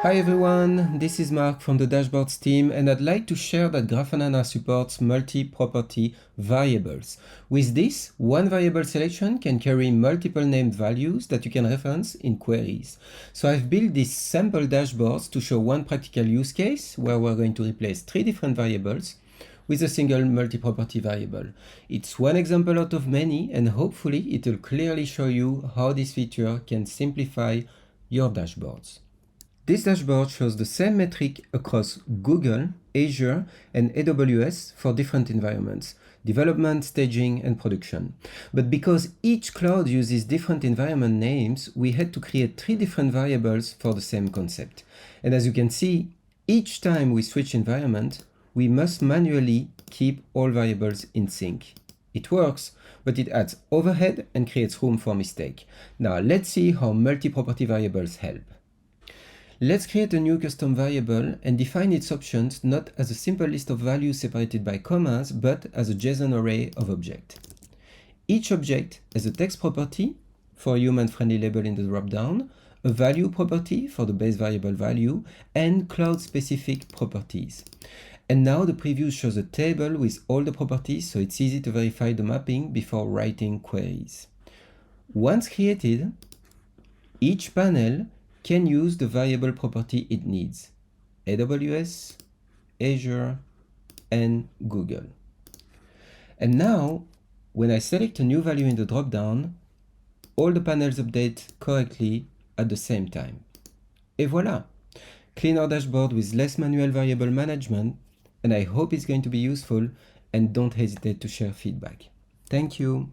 Hi everyone, this is Mark from the Dashboards team, and I'd like to share that Grafana now supports multi-property variables. With this, one variable selection can carry multiple named values that you can reference in queries. So I've built these sample dashboards to show one practical use case where we're going to replace 3 different variables with a single multi-property variable. It's one example out of many, and hopefully it will clearly show you how this feature can simplify your dashboards. This dashboard shows the same metric across Google, Azure, and AWS for different environments: development, staging, and production. But because each cloud uses different environment names, we had to create 3 different variables for the same concept. And as you can see, each time we switch environment, we must manually keep all variables in sync. It works, but it adds overhead and creates room for mistake. Now let's see how multi-property variables help. Let's create a new custom variable and define its options not as a simple list of values separated by commas, but as a JSON array of objects. Each object has a text property for a human-friendly label in the dropdown, a value property for the base variable value, and cloud-specific properties. And now the preview shows a table with all the properties, so it's easy to verify the mapping before writing queries. Once created, each panel can use the variable property it needs: AWS, Azure, and Google. And now, when I select a new value in the dropdown, all the panels update correctly at the same time. Et voilà! Cleaner dashboard with less manual variable management, and I hope it's going to be useful, and don't hesitate to share feedback. Thank you.